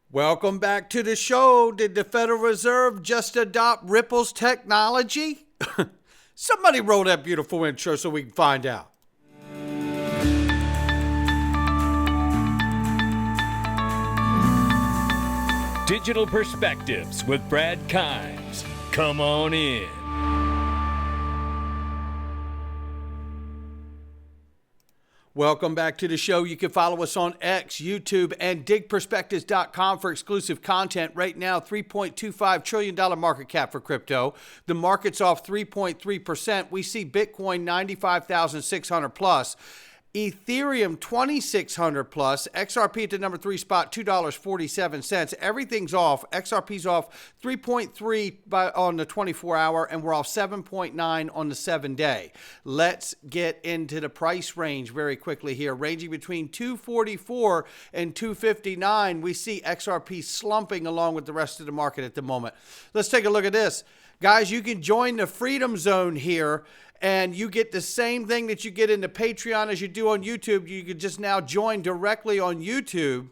Welcome back to the show. Did the Federal Reserve just adopt Ripple's technology? Somebody roll that beautiful intro so we can find out. Digital Perspectives with Brad Kimes. Come on in. Welcome back to the show. You can follow us on X, YouTube, and digperspectives.com for exclusive content. Right now, $3.25 trillion market cap for crypto. The market's off 3.3%. We see Bitcoin 95,600 plus. Ethereum 2,600 plus, XRP at the number 3 spot, $2.47. Everything's off. XRP's off 3.3 on the 24-hour, and we're off 7.9 on the 7-day. Let's get into the price range very quickly here, ranging between 244 and 259. We see XRP slumping along with the rest of the market at the moment. Let's take a look at this. Guys, you can join the Freedom Zone here, and you get the same thing that you get in the Patreon as you do on YouTube. You can just now join directly on YouTube.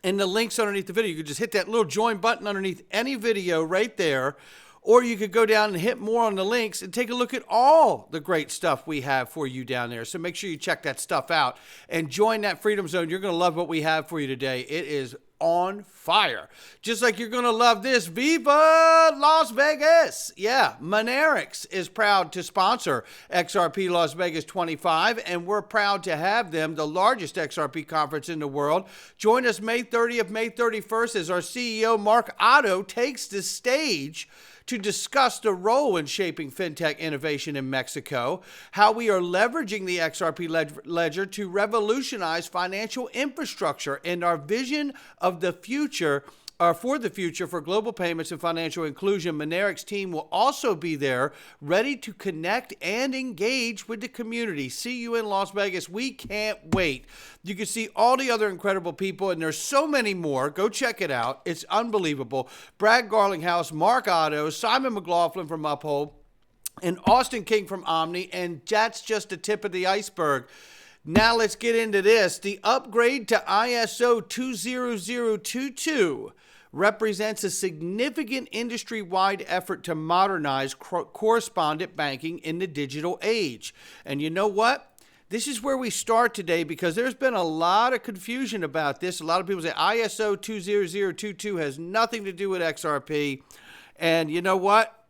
And the link's underneath the video. You can just hit that little join button underneath any video right there. Or you could go down and hit more on the links and take a look at all the great stuff we have for you down there. So make sure you check that stuff out and join that Freedom Zone. You're going to love what we have for you today. It is on fire. Just like you're going to love this. Viva Las Vegas. Yeah, Monerex is proud to sponsor XRP Las Vegas 25, and we're proud to have them, the largest XRP conference in the world. Join us May 30th, May 31st as our CEO, Mark Otto, takes the stage to discuss the role in shaping fintech innovation in Mexico, how we are leveraging the XRP ledger to revolutionize financial infrastructure, and our vision of the future for the future for global payments and financial inclusion. Monerex team will also be there, ready to connect and engage with the community. See you in Las Vegas. We can't wait. You can see all the other incredible people, and there's so many more. Go check it out. It's unbelievable. Brad Garlinghouse, Mark Otto, Simon McLaughlin from Uphold, and Austin King from Omni, and that's just the tip of the iceberg. Now let's get into this. The upgrade to ISO 20022 represents a significant industry-wide effort to modernize correspondent banking in the digital age. And you know what? This is where we start today, because there's been a lot of confusion about this. A lot of people say ISO 20022 has nothing to do with XRP. And you know what?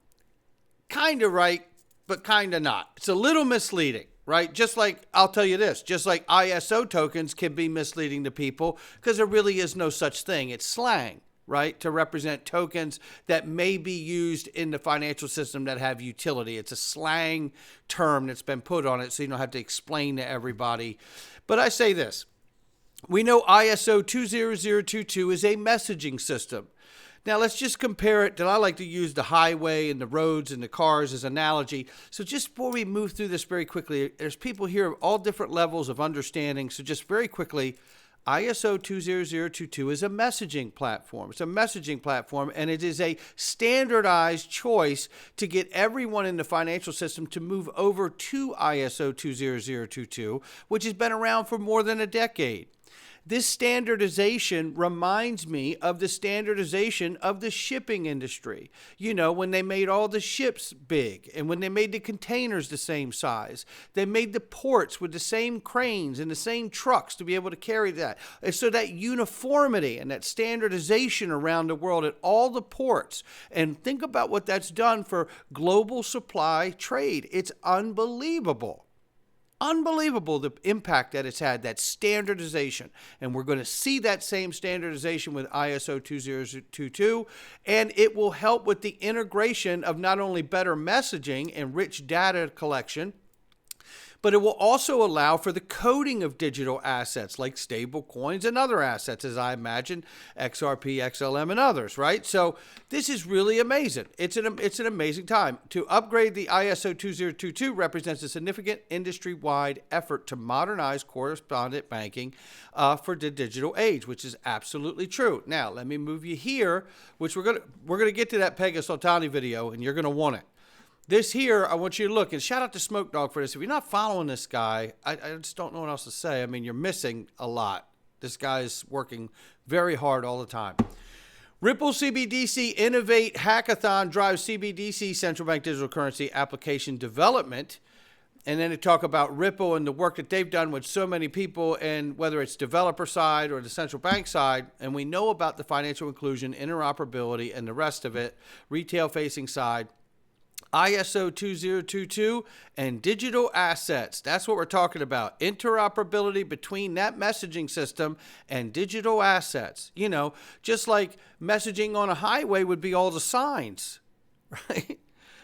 Kind of right, but kind of not. It's a little misleading. Right? Just like, I'll tell you this, just like ISO tokens can be misleading to people because there really is no such thing. It's slang, right? To represent tokens that may be used in the financial system that have utility. It's a slang term that's been put on it so you don't have to explain to everybody. But I say this, we know ISO 20022 is a messaging system. Now, let's just compare it. I like to use the highway and the roads and the cars as analogy. So just before we move through this very quickly, there's people here of all different levels of understanding. So just very quickly, ISO 20022 is a messaging platform. It's a messaging platform, and it is a standardized choice to get everyone in the financial system to move over to ISO 20022, which has been around for more than a decade. This standardization reminds me of the standardization of the shipping industry. You know, when they made all the ships big, and when they made the containers the same size, they made the ports with the same cranes and the same trucks to be able to carry that. And so that uniformity and that standardization around the world at all the ports, and think about what that's done for global supply trade. It's unbelievable. Unbelievable the impact that it's had, that standardization. And we're going to see that same standardization with ISO 20022, and it will help with the integration of not only better messaging and rich data collection, but it will also allow for the coding of digital assets like stable coins and other assets, as I imagine, XRP, XLM, and others, right? So this is really amazing. It's an amazing time. To upgrade the ISO 2022 represents a significant industry-wide effort to modernize correspondent banking for the digital age, which is absolutely true. Now, let me move you here, which we're gonna get to that Pega Soltani video, and you're gonna want it. This here, I want you to look, and shout out to Smoke Dog for this. If you're not following this guy, I just don't know what else to say. I mean, you're missing a lot. This guy's working very hard all the time. Ripple CBDC Innovate Hackathon drives CBDC central bank digital currency application development. And then to talk about Ripple and the work that they've done with so many people, and whether it's developer side or the central bank side. And we know about the financial inclusion, interoperability, and the rest of it, retail facing side, ISO 2022, and digital assets. That's what we're talking about. Interoperability between that messaging system and digital assets. You know, just like messaging on a highway would be all the signs, right?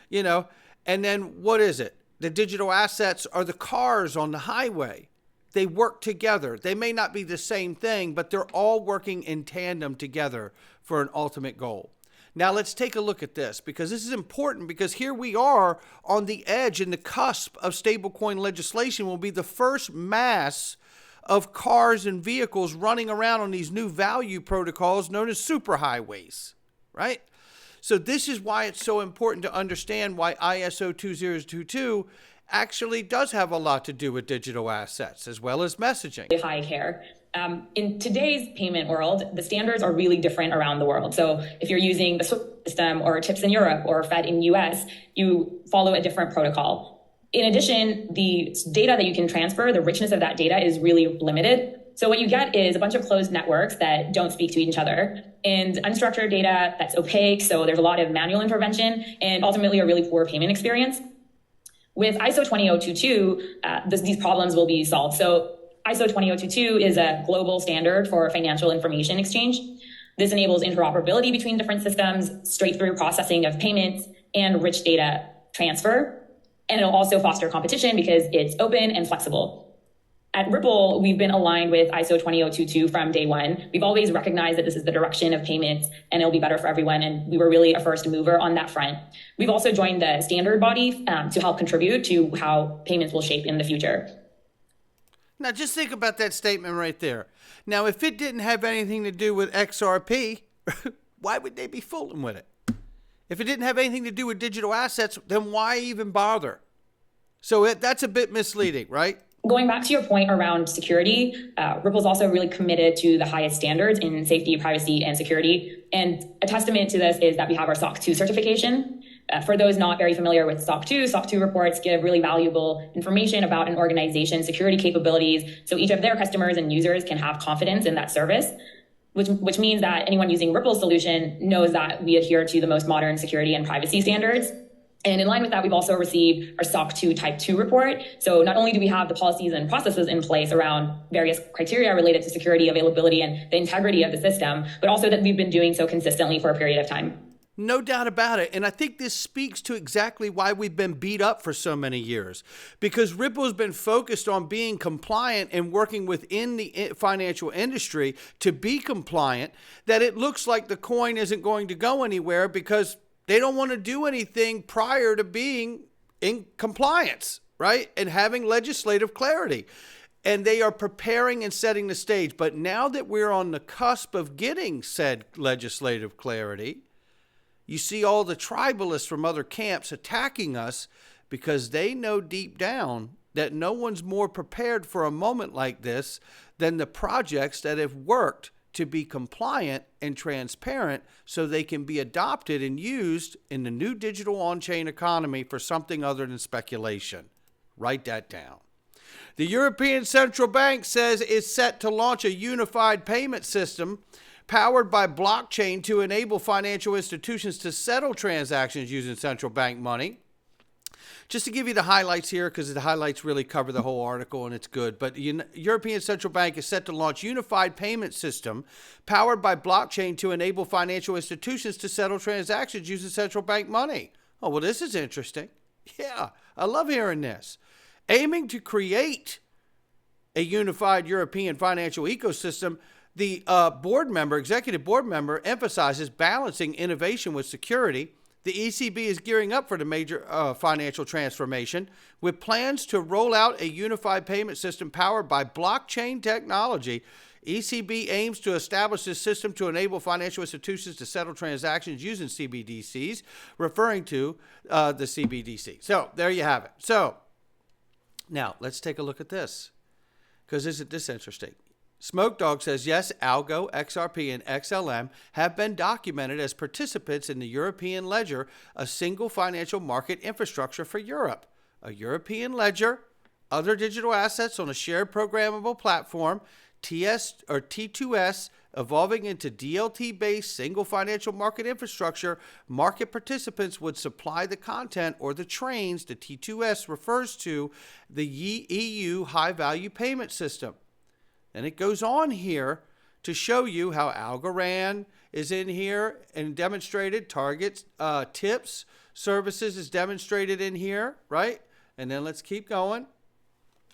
You know, and then what is it? The digital assets are the cars on the highway. They work together. They may not be the same thing, but they're all working in tandem together for an ultimate goal. Now let's take a look at this, because this is important, because here we are on the edge and the cusp of stablecoin legislation. Will be the first mass of cars and vehicles running around on these new value protocols known as superhighways, right? So this is why it's so important to understand why ISO 2022 actually does have a lot to do with digital assets as well as messaging. High care. In today's payment world, the standards are really different around the world. So if you're using the SWIFT system or TIPS in Europe or Fed in US, you follow a different protocol. In addition, the data that you can transfer, the richness of that data is really limited. So what you get is a bunch of closed networks that don't speak to each other, and unstructured data that's opaque. So there's a lot of manual intervention and ultimately a really poor payment experience. With ISO 20022, these problems will be solved. So ISO 20022 is a global standard for financial information exchange. This enables interoperability between different systems, straight through processing of payments, and rich data transfer. And it'll also foster competition because it's open and flexible. At Ripple, we've been aligned with ISO 20022 from day one. We've always recognized that this is the direction of payments and it'll be better for everyone. And we were really a first mover on that front. We've also joined the standard body to help contribute to how payments will shape in the future. Now, just think about that statement right there. Now, if it didn't have anything to do with XRP, why would they be fooling with it? If it didn't have anything to do with digital assets, then why even bother? So that's a bit misleading, right? Going back to your point around security, Ripple's also really committed to the highest standards in safety, privacy, and security. And a testament to this is that we have our SOC 2 certification. For those not very familiar with SOC 2 reports give really valuable information about an organization's security capabilities, so each of their customers and users can have confidence in that service, which means that anyone using Ripple's solution knows that we adhere to the most modern security and privacy standards. And in line with that, we've also received our SOC 2 Type 2 report. So not only do we have the policies and processes in place around various criteria related to security, availability, and the integrity of the system, but also that we've been doing so consistently for a period of time. No doubt about it. And I think this speaks to exactly why we've been beat up for so many years, because Ripple's been focused on being compliant and working within the financial industry to be compliant, that it looks like the coin isn't going to go anywhere because they don't want to do anything prior to being in compliance, right? And having legislative clarity. And they are preparing and setting the stage. But now that we're on the cusp of getting said legislative clarity, you see all the tribalists from other camps attacking us because they know deep down that no one's more prepared for a moment like this than the projects that have worked to be compliant and transparent so they can be adopted and used in the new digital on-chain economy for something other than speculation. Write that down. The European Central Bank says it's set to launch a unified payment system powered by blockchain to enable financial institutions to settle transactions using central bank money. Just to give you the highlights here, because the highlights really cover the whole article and it's good, but the European Central Bank is set to launch unified payment system powered by blockchain to enable financial institutions to settle transactions using central bank money. Oh, well, this is interesting. Yeah, I love hearing this. Aiming to create a unified European financial ecosystem, the executive board member emphasizes balancing innovation with security. The ECB is gearing up for the major financial transformation with plans to roll out a unified payment system powered by blockchain technology. ECB aims to establish this system to enable financial institutions to settle transactions using CBDCs, referring to the CBDC. So there you have it. So now let's take a look at this, because isn't this interesting? Smoke Dog says, yes, Algo, XRP, and XLM have been documented as participants in the European ledger, a single financial market infrastructure for Europe. A European ledger, other digital assets on a shared programmable platform, T2S, evolving into DLT-based single financial market infrastructure. Market participants would supply the content or the trains. The T2S refers to the EU high-value payment system. And it goes on here to show you how Algorand is in here and demonstrated. Targets, tips, services is demonstrated in here, right? And then let's keep going.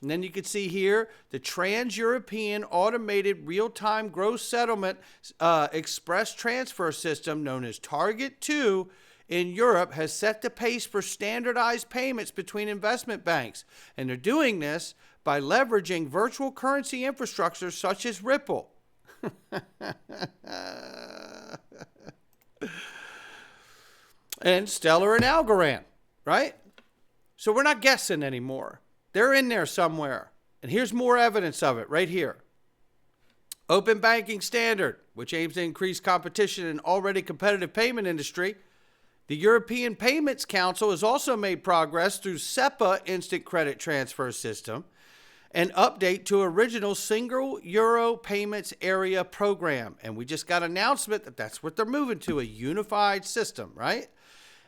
And then you can see here the Trans-European Automated Real-Time Gross Settlement Express Transfer System, known as Target 2, in Europe has set the pace for standardized payments between investment banks. And they're doing this by leveraging virtual currency infrastructures such as Ripple. And Stellar and Algorand, right? So we're not guessing anymore. They're in there somewhere. And here's more evidence of it right here. Open Banking Standard, which aims to increase competition in an already competitive payment industry. The European Payments Council has also made progress through SEPA Instant Credit Transfer System, an update to original Single Euro Payments Area program. And we just got an announcement that that's what they're moving to, a unified system, right?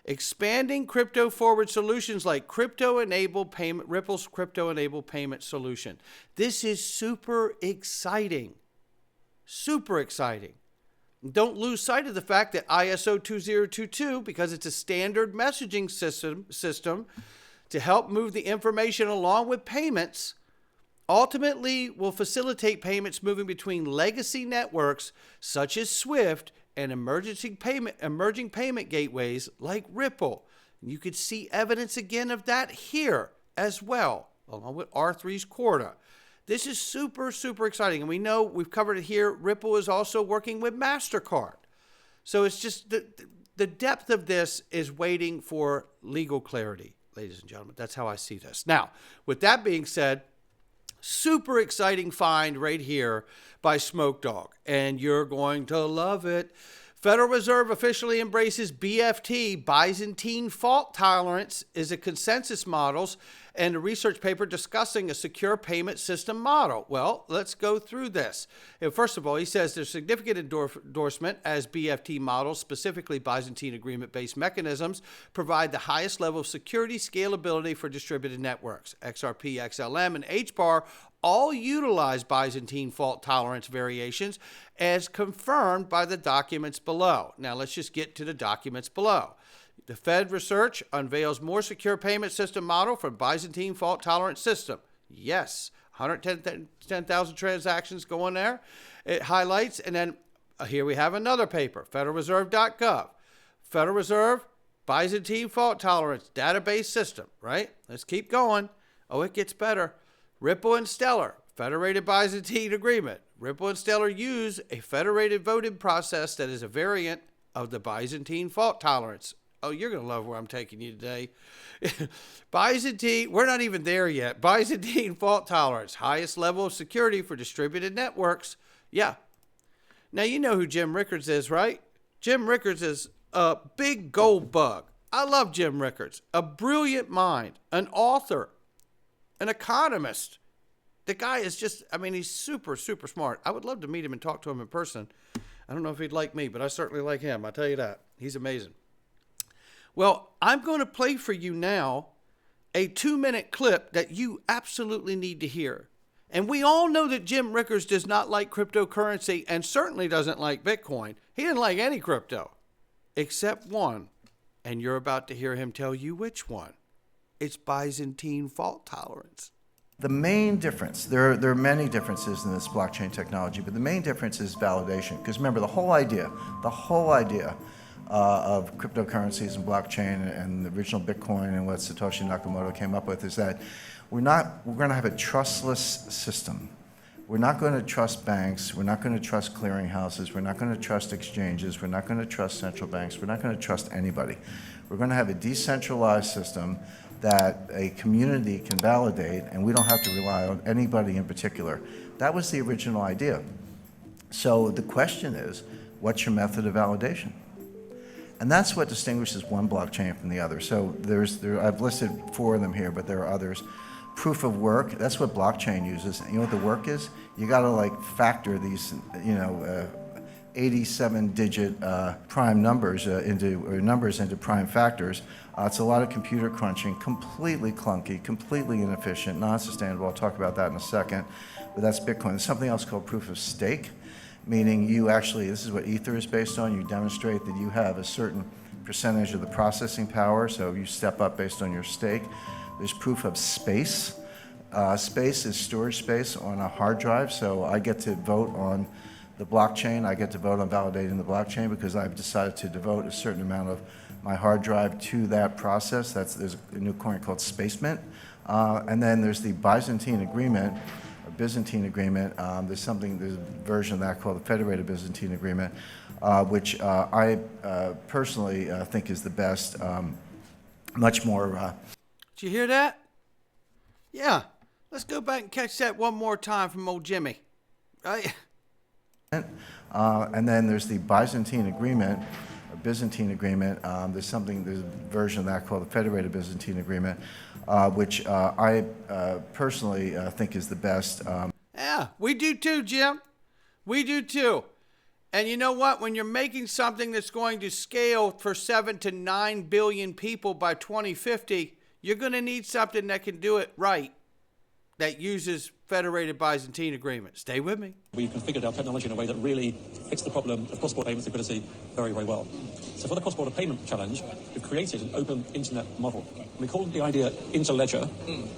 Expanding crypto forward solutions like Ripple's crypto-enabled payment solution. This is super exciting. Super exciting. Don't lose sight of the fact that ISO 2022, because it's a standard messaging system to help move the information along with payments, ultimately will facilitate payments moving between legacy networks such as SWIFT and emerging payment gateways like Ripple. You could see evidence again of that here as well, along with R3's Corda. This is super, super exciting. And we know, we've covered it here, Ripple is also working with MasterCard. So it's just the depth of this is waiting for legal clarity, ladies and gentlemen. That's how I see this. Now, with that being said, super exciting find right here by Smoke Dog, and you're going to love it. Federal Reserve officially embraces BFT, Byzantine fault tolerance, is a consensus models and a research paper discussing a secure payment system model. Well, let's go through this. And first of all, he says there's significant endorsement as BFT models, specifically Byzantine agreement-based mechanisms, provide the highest level of security, scalability for distributed networks. XRP, XLM, and HBAR all utilize Byzantine fault tolerance variations as confirmed by the documents below. Now, let's just get to the documents below. The Fed research unveils more secure payment system model for Byzantine fault tolerance system. Yes, 110,000 transactions going there. It highlights, and then here we have another paper, federalreserve.gov. Federal Reserve, Byzantine fault tolerance database system, right? Let's keep going. Oh, it gets better. Ripple and Stellar, Federated Byzantine Agreement. Ripple and Stellar use a federated voting process that is a variant of the Byzantine fault tolerance. Oh, you're going to love where I'm taking you today. Byzantine, we're not even there yet. Byzantine fault tolerance, highest level of security for distributed networks. Yeah. Now, you know who Jim Rickards is, right? Jim Rickards is a big gold bug. I love Jim Rickards, a brilliant mind, an author, an economist. The guy is just, I mean, he's super, super smart. I would love to meet him and talk to him in person. I don't know if he'd like me, but I certainly like him. I'll tell you that. He's amazing. Well, I'm going to play for you now a 2-minute clip that you absolutely need to hear. And we all know that Jim Rickards does not like cryptocurrency and certainly doesn't like Bitcoin. He didn't like any crypto except one. And you're about to hear him tell you which one. It's Byzantine fault tolerance. The main difference, there are many differences in this blockchain technology, but the main difference is validation. Because remember, the whole idea of cryptocurrencies and blockchain and the original Bitcoin and what Satoshi Nakamoto came up with is that we're going to have a trustless system. We're not going to trust banks. We're not going to trust clearinghouses. We're not going to trust exchanges. We're not going to trust central banks. We're not going to trust anybody. We're going to have a decentralized system that a community can validate, and we don't have to rely on anybody in particular. That was the original idea. So the question is, what's your method of validation? And that's what distinguishes one blockchain from the other. So I've listed 4 of them here, but there are others. Proof of work, that's what blockchain uses. And you know what the work is? You got to like factor these, 87-digit prime numbers into prime factors. It's a lot of computer crunching, completely clunky, completely inefficient, non-sustainable. I'll talk about that in a second. But that's Bitcoin. There's something else called proof of stake, meaning you actually, this is what Ether is based on, you demonstrate that you have a certain percentage of the processing power, so you step up based on your stake. There's proof of space. Space is storage space on a hard drive, so I get to vote on the blockchain. I get to vote on validating the blockchain because I've decided to devote a certain amount of my hard drive to that process. There's a new coin called Space Mint. And then there's the Byzantine Agreement, Byzantine Agreement. There's a version of that called the Federated Byzantine Agreement, which I personally think is the best, much more. Did you hear that? Yeah. Let's go back and catch that one more time from old Jimmy. Right? And then there's the Byzantine Agreement, Byzantine Agreement. There's a version of that called the Federated Byzantine Agreement, which I personally think is the best. Yeah, we do too, Jim. We do too. And you know what? When you're making something that's going to scale for 7 to 9 billion people by 2050, you're going to need something that can do it right, that uses Federated Byzantine Agreement. Stay with me. We've configured our technology in a way that really fixed the problem of cross-border payment security very, very well. So for the cross-border payment challenge, we've created an open internet model. We call the idea interledger.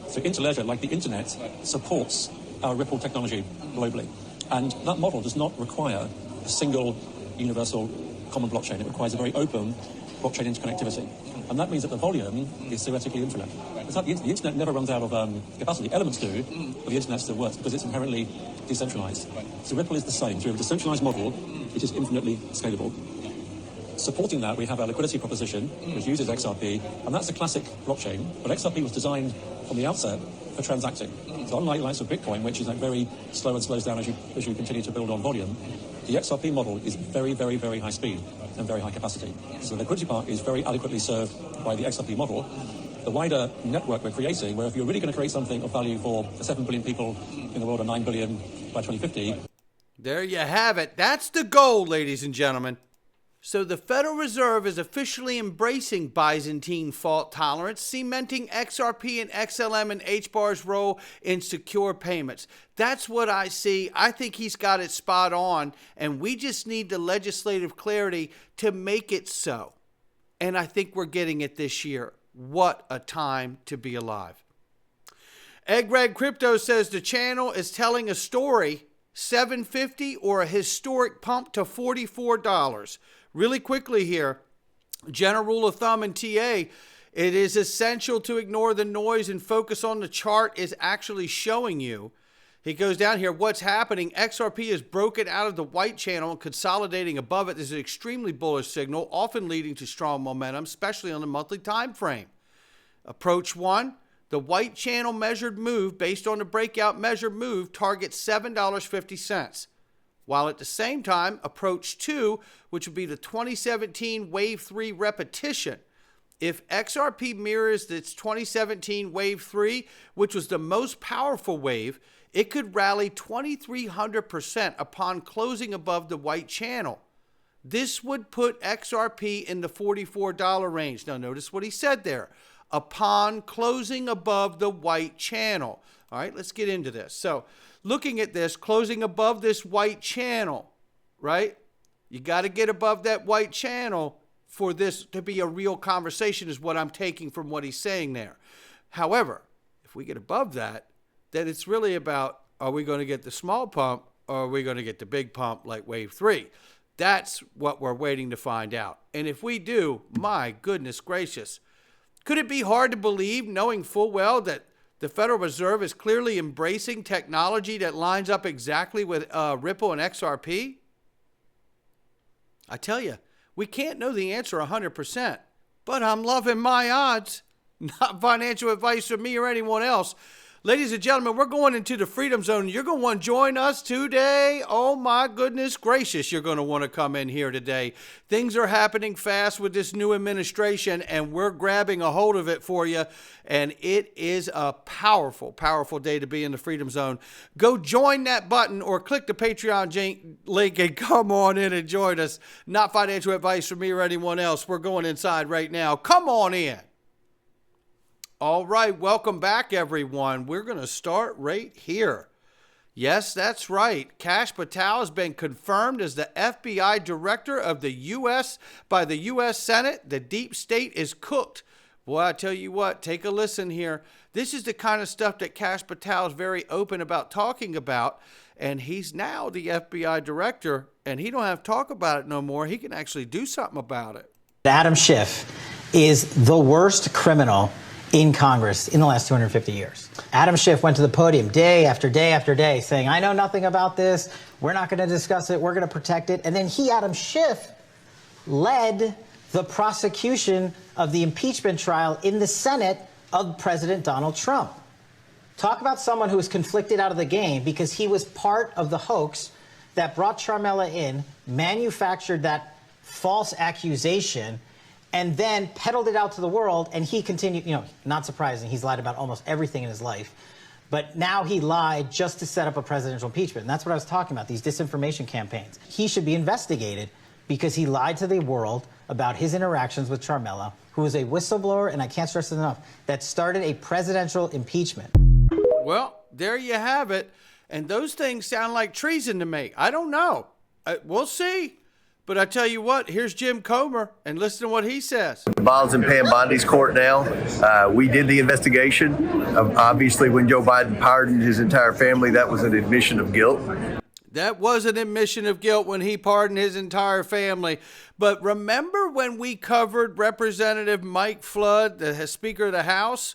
So interledger, like the internet, supports our Ripple technology globally. And that model does not require a single universal common blockchain. It requires a very open blockchain interconnectivity. And that means that the volume is theoretically infinite. It's like the internet never runs out of capacity. Elements do, but the internet still works because it's inherently decentralized. So Ripple is the same. So we have a decentralized model which is infinitely scalable. Supporting that, we have our liquidity proposition, which uses XRP, and that's a classic blockchain. But XRP was designed from the outset for transacting. So unlike the likes of Bitcoin, which is like very slow and slows down as you continue to build on volume, the XRP model is very, very, very high speed and very high capacity. So the liquidity part is very adequately served by the XRP model. The wider network we're creating, where if you're really going to create something of value for 7 billion people in the world or 9 billion by 2050. There you have it. That's the goal, ladies and gentlemen. So the Federal Reserve is officially embracing Byzantine fault tolerance, cementing XRP and XLM and HBAR's role in secure payments. That's what I see. I think he's got it spot on, and we just need the legislative clarity to make it so. And I think we're getting it this year. What a time to be alive. Egg Rag Crypto says the channel is telling a story, $7.50 or a historic pump to $44. Really quickly here, general rule of thumb in TA, it is essential to ignore the noise and focus on the chart is actually showing you. He goes down here, what's happening? XRP is broken out of the white channel and consolidating above it. This is an extremely bullish signal, often leading to strong momentum, especially on the monthly time frame. Approach 1, the white channel measured move based on the breakout measured move targets $7.50. While at the same time, approach 2, which would be the 2017 Wave 3 repetition. If XRP mirrors its 2017 Wave 3, which was the most powerful wave, it could rally 2,300% upon closing above the white channel. This would put XRP in the $44 range. Now notice what he said there. Upon closing above the white channel. All right, let's get into this. So looking at this, closing above this white channel, right? You got to get above that white channel for this to be a real conversation is what I'm taking from what he's saying there. However, if we get above that, then it's really about, are we going to get the small pump or are we going to get the big pump like Wave 3? That's what we're waiting to find out. And if we do, my goodness gracious, could it be hard to believe, knowing full well that the Federal Reserve is clearly embracing technology that lines up exactly with Ripple and XRP? I tell you, we can't know the answer 100%, but I'm loving my odds. Not financial advice from me or anyone else. Ladies and gentlemen, we're going into the Freedom Zone. You're going to want to join us today. Oh my goodness gracious, you're going to want to come in here today. Things are happening fast with this new administration, and we're grabbing a hold of it for you. And it is a powerful, powerful day to be in the Freedom Zone. Go join that button or click the Patreon link and come on in and join us. Not financial advice from me or anyone else. We're going inside right now. Come on in. All right, welcome back, everyone. We're going to start right here. Yes, that's right. Kash Patel has been confirmed as the FBI director of the U.S. by the U.S. Senate. The deep state is cooked. Boy, I tell you what, take a listen here. This is the kind of stuff that Kash Patel is very open about talking about, and he's now the FBI director, and he don't have to talk about it no more. He can actually do something about it. Adam Schiff is the worst criminal in Congress in the last 250 years. Adam Schiff went to the podium day after day after day saying, I know nothing about this. We're not going to discuss it. We're going to protect it. And then he, Adam Schiff, led the prosecution of the impeachment trial in the Senate of President Donald Trump. Talk about someone who was conflicted out of the game because he was part of the hoax that brought Charmella in, manufactured that false accusation, and then peddled it out to the world, and he continued, not surprising, he's lied about almost everything in his life. But now he lied just to set up a presidential impeachment. And that's what I was talking about, these disinformation campaigns. He should be investigated because he lied to the world about his interactions with Charmella, who is a whistleblower, and I can't stress it enough, that started a presidential impeachment. Well, there you have it. And those things sound like treason to me. I don't know. We'll see. But I tell you what, here's Jim Comer, and listen to what he says. Bond's in Pam Bondi's court now. We did the investigation. Obviously, when Joe Biden pardoned his entire family, that was an admission of guilt. That was an admission of guilt when he pardoned his entire family. But remember when we covered Representative Mike Flood, the Speaker of the House,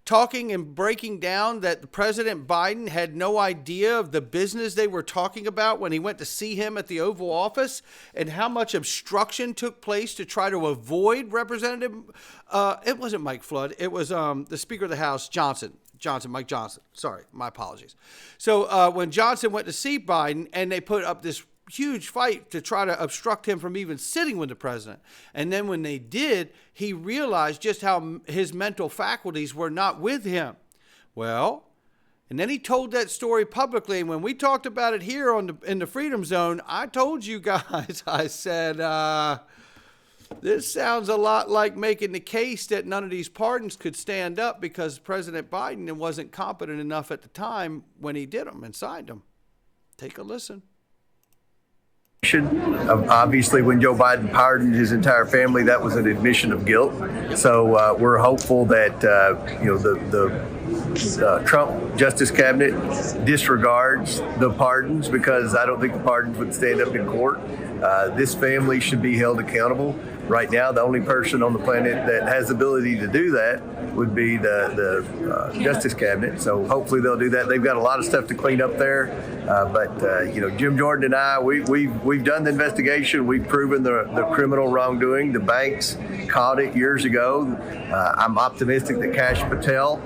talking and breaking down that President Biden had no idea of the business they were talking about when he went to see him at the Oval Office, and how much obstruction took place to try to avoid Representative, it wasn't Mike Flood, it was the Speaker of the House, Mike Johnson. Sorry, my apologies. So when Johnson went to see Biden, and they put up this huge fight to try to obstruct him from even sitting with the president. And then when they did, he realized just how his mental faculties were not with him. Well, and then he told that story publicly. And when we talked about it here in the Freedom Zone, I told you guys, I said, this sounds a lot like making the case that none of these pardons could stand up because President Biden wasn't competent enough at the time when he did them and signed them. Take a listen. Obviously, when Joe Biden pardoned his entire family, that was an admission of guilt. So we're hopeful that the Trump Justice Cabinet disregards the pardons, because I don't think the pardons would stand up in court. This family should be held accountable. Right now, the only person on the planet that has the ability to do that would be the Justice Cabinet. So hopefully they'll do that. They've got a lot of stuff to clean up there. But Jim Jordan and I, we've done the investigation. We've proven the criminal wrongdoing. The banks caught it years ago. I'm optimistic that Kash Patel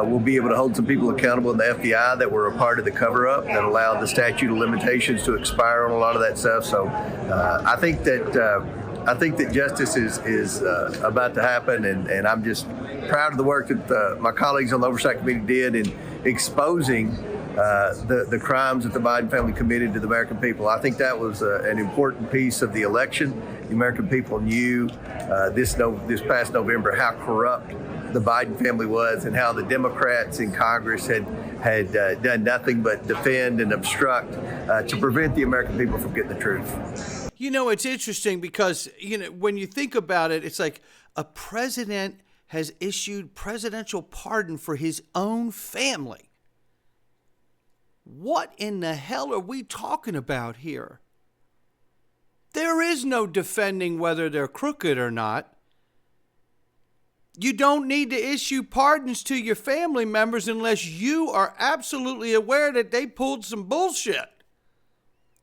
will be able to hold some people accountable in the FBI that were a part of the cover-up that allowed the statute of limitations to expire on a lot of that stuff. So I think that justice is about to happen, and I'm just proud of the work that my colleagues on the Oversight Committee did in exposing the crimes that the Biden family committed to the American people. I think that was an important piece of the election. The American people knew this past November how corrupt the Biden family was, and how the Democrats in Congress had done nothing but defend and obstruct to prevent the American people from getting the truth. It's interesting because, when you think about it, it's like a president has issued presidential pardon for his own family. What in the hell are we talking about here? There is no defending whether they're crooked or not. You don't need to issue pardons to your family members unless you are absolutely aware that they pulled some bullshit.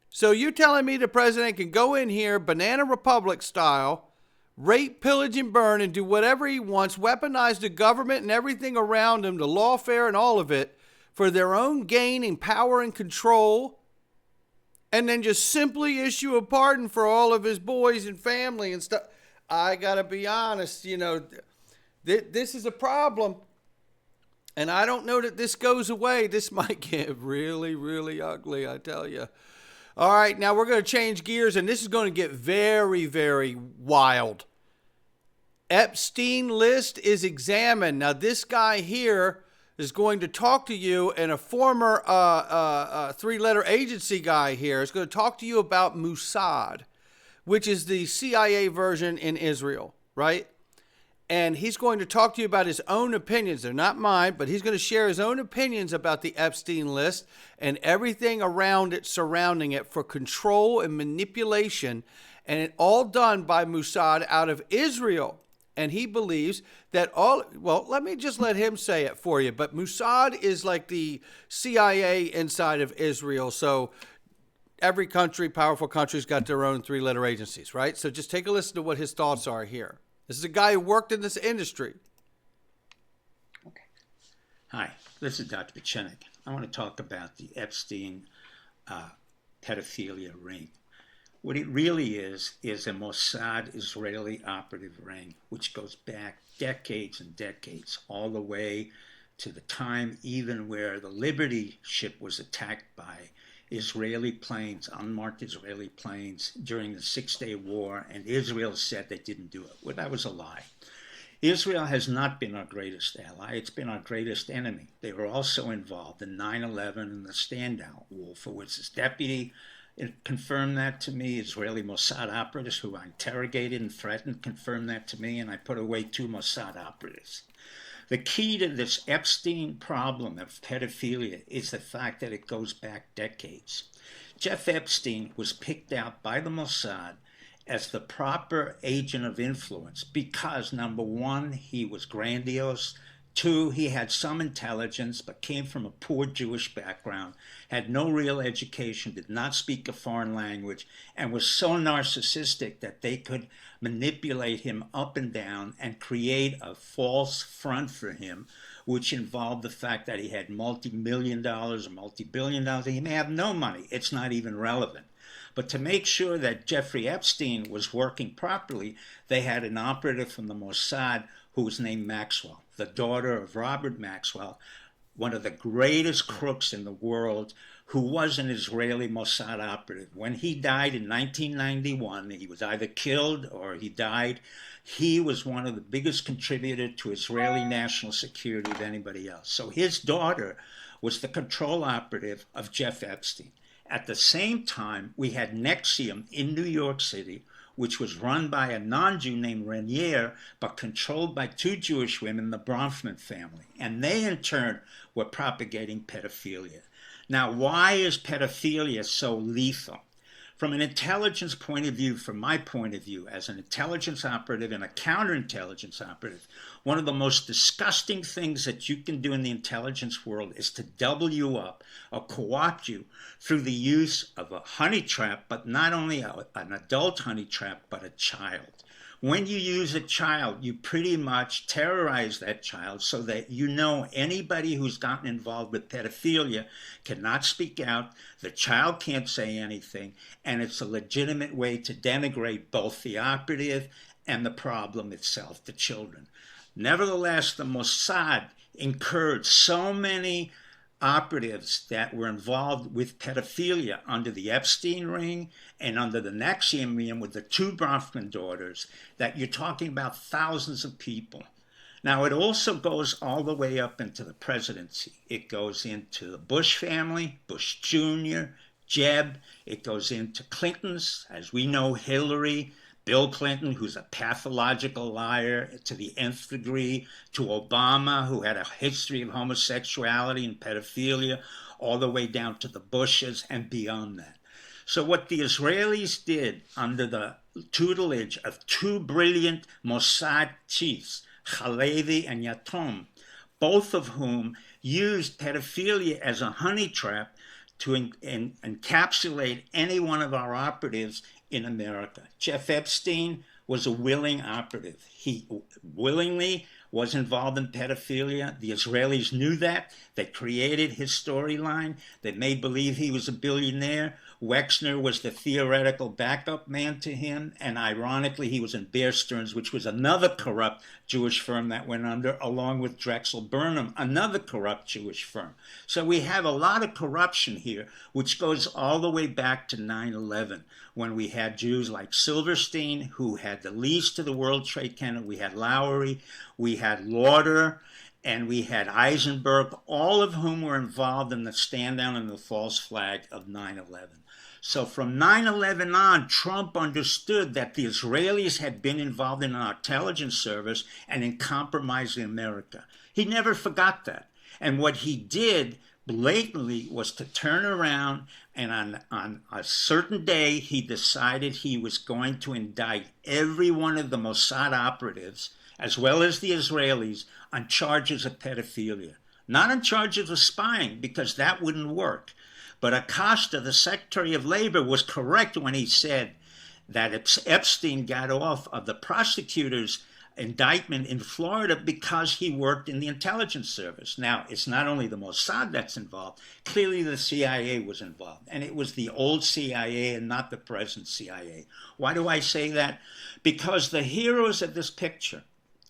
So you're telling me the president can go in here, Banana Republic style, rape, pillage, and burn, and do whatever he wants, weaponize the government and everything around him, the lawfare and all of it, for their own gain and power and control, and then just simply issue a pardon for all of his boys and family and stuff. I gotta be honest, this is a problem. And I don't know that this goes away. This might get really, really ugly, I tell you. All right, now we're going to change gears, and this is going to get very, very wild. Epstein list is examined. Now, this guy here is going to talk to you, and a former three-letter agency guy here is going to talk to you about Mossad, which is the CIA version in Israel, right? And he's going to talk to you about his own opinions. They're not mine, but he's going to share his own opinions about the Epstein list and everything around it, surrounding it, for control and manipulation. And it all done by Mossad out of Israel. And he believes that let me just let him say it for you. But Mossad is like the CIA inside of Israel. So every country, powerful country's got their own three-letter agencies, right? So just take a listen to what his thoughts are here. This is a guy who worked in this industry. Okay. Hi, this is Dr. Pachenik. I want to talk about the Epstein pedophilia ring. What it really is a Mossad Israeli operative ring, which goes back decades and decades, all the way to the time even where the Liberty ship was attacked by Israeli planes, unmarked Israeli planes, during the Six-Day War, and Israel said they didn't do it. Well, that was a lie. Israel has not been our greatest ally. It's been our greatest enemy. They were also involved in 9/11 and the Standout Wall, for which his deputy confirmed that to me. Israeli Mossad operatives who I interrogated and threatened confirmed that to me, and I put away 2 Mossad operatives. The key to this Epstein problem of pedophilia is the fact that it goes back decades. Jeff Epstein was picked out by the Mossad as the proper agent of influence because, number one, he was grandiose. 2, he had some intelligence but came from a poor Jewish background, had no real education, did not speak a foreign language, and was so narcissistic that they could manipulate him up and down and create a false front for him, which involved the fact that he had multi-million dollars or multi-billion dollars. He may have no money. It's not even relevant. But to make sure that Jeffrey Epstein was working properly, they had an operative from the Mossad who was named Maxwell, the daughter of Robert Maxwell, one of the greatest crooks in the world, who was an Israeli Mossad operative. When he died in 1991, he was either killed or he died. He was one of the biggest contributors to Israeli national security of anybody else. So his daughter was the control operative of Jeff Epstein. At the same time, we had Nexium in New York City, which was run by a non-Jew named Renier, but controlled by 2 Jewish women, the Bronfman family. And they, in turn, were propagating pedophilia. Now, why is pedophilia so lethal? From an intelligence point of view, from my point of view, as an intelligence operative and a counterintelligence operative, one of the most disgusting things that you can do in the intelligence world is to double you up or co-opt you through the use of a honey trap, but not only an adult honey trap, but a child. When you use a child, you pretty much terrorize that child so that anybody who's gotten involved with pedophilia cannot speak out, the child can't say anything, and it's a legitimate way to denigrate both the operative and the problem itself, the children. Nevertheless, the Mossad incurred so many operatives that were involved with pedophilia under the Epstein ring and under the Nexium ring with the 2 Bronfman daughters, that you're talking about thousands of people. Now, it also goes all the way up into the presidency. It goes into the Bush family, Bush Jr., Jeb. It goes into Clinton's, as we know, Hillary, Bill Clinton, who's a pathological liar to the nth degree, to Obama, who had a history of homosexuality and pedophilia, all the way down to the Bushes and beyond that. So what the Israelis did under the tutelage of 2 brilliant Mossad chiefs, Halevi and Yatom, both of whom used pedophilia as a honey trap to encapsulate any one of our operatives in America. Jeff Epstein was a willing operative. He willingly was involved in pedophilia. The Israelis knew that. They created his storyline. They made believe he was a billionaire. Wexner was the theoretical backup man to him. And ironically, he was in Bear Stearns, which was another corrupt Jewish firm that went under, along with Drexel Burnham, another corrupt Jewish firm. So we have a lot of corruption here, which goes all the way back to 9/11, when we had Jews like Silverstein, who had the lease to the World Trade Center. We had Lowry, we had Lauder, and we had Eisenberg, all of whom were involved in the stand down and the false flag of 9/11. So from 9/11 on, Trump understood that the Israelis had been involved in our intelligence service and in compromising America. He never forgot that. And what he did blatantly was to turn around, and on a certain day, he decided he was going to indict every one of the Mossad operatives, as well as the Israelis, on charges of pedophilia. Not on charges of spying, because that wouldn't work. But Acosta, the Secretary of Labor, was correct when he said that Epstein got off of the prosecutor's indictment in Florida because he worked in the intelligence service. Now, it's not only the Mossad that's involved. Clearly, the CIA was involved. And it was the old CIA and not the present CIA. Why do I say that? Because the heroes of this picture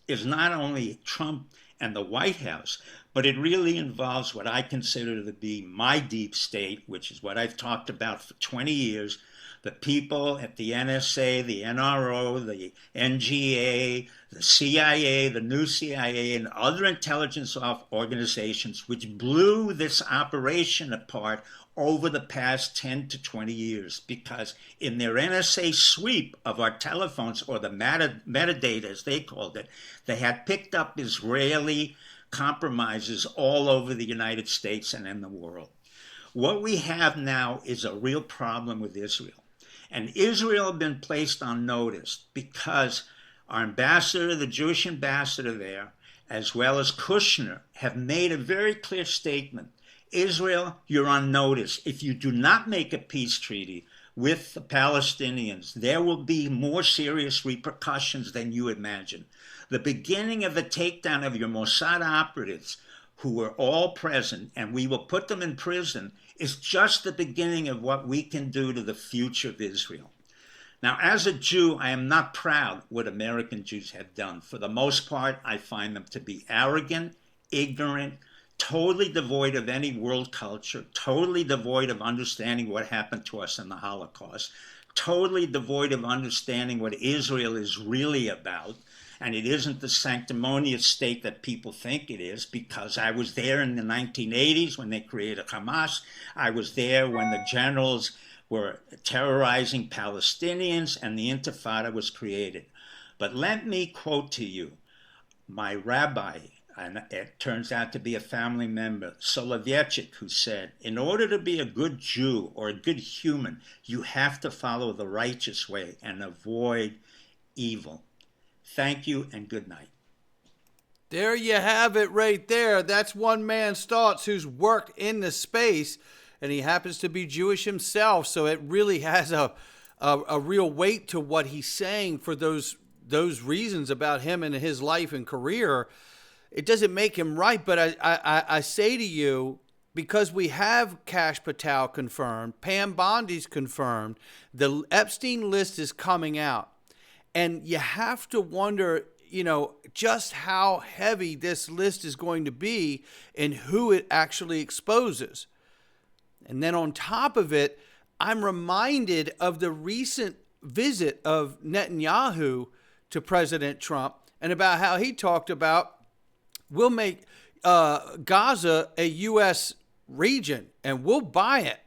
is not only Trump and the White House, but it really involves what I consider to be my deep state, which is what I've talked about for 20 years, the people at the NSA, the NRO, the NGA, the CIA, the new CIA, and other intelligence organizations, which blew this operation apart over the past 10 to 20 years, because in their NSA sweep of our telephones, or the metadata as they called it, they had picked up Israeli compromises all over the United States and in the world. What we have now is a real problem with Israel. And Israel has been placed on notice because our ambassador, the Jewish ambassador there, as well as Kushner, have made a very clear statement. Israel, you're on notice. If you do not make a peace treaty with the Palestinians, there will be more serious repercussions than you imagine. The beginning of the takedown of your Mossad operatives, who were all present, and we will put them in prison, is just the beginning of what we can do to the future of Israel. Now, as a Jew, I am not proud what American Jews have done. For the most part, I find them to be arrogant, ignorant, totally devoid of any world culture, totally devoid of understanding what happened to us in the Holocaust, totally devoid of understanding what Israel is really about. And it isn't the sanctimonious state that people think it is, because I was there in the 1980s when they created Hamas. I was there when the generals were terrorizing Palestinians and the Intifada was created. But let me quote to you my rabbi, and it turns out to be a family member, Soloveitchik, who said, in order to be a good Jew or a good human, you have to follow the righteous way and avoid evil. Thank you and good night. There you have it right there. That's one man's thoughts who's worked in the space, and he happens to be Jewish himself. So it really has a real weight to what he's saying for those reasons about him and his life and career. It doesn't make him right, but I say to you, because we have Kash Patel confirmed, Pam Bondi's confirmed, the Epstein list is coming out. And you have to wonder, just how heavy this list is going to be and who it actually exposes. And then on top of it, I'm reminded of the recent visit of Netanyahu to President Trump and about how he talked about, we'll make Gaza a U.S. region and we'll buy it.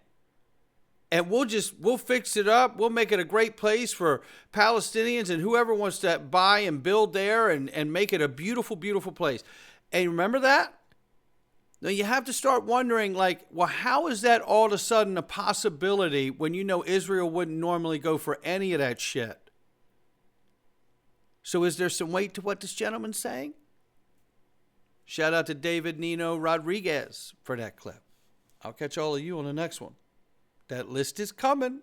And we'll fix it up. We'll make it a great place for Palestinians and whoever wants to buy and build there and make it a beautiful, beautiful place. And remember that? Now you have to start wondering, how is that all of a sudden a possibility when Israel wouldn't normally go for any of that shit? So is there some weight to what this gentleman's saying? Shout out to David Nino Rodriguez for that clip. I'll catch all of you on the next one. That list is coming.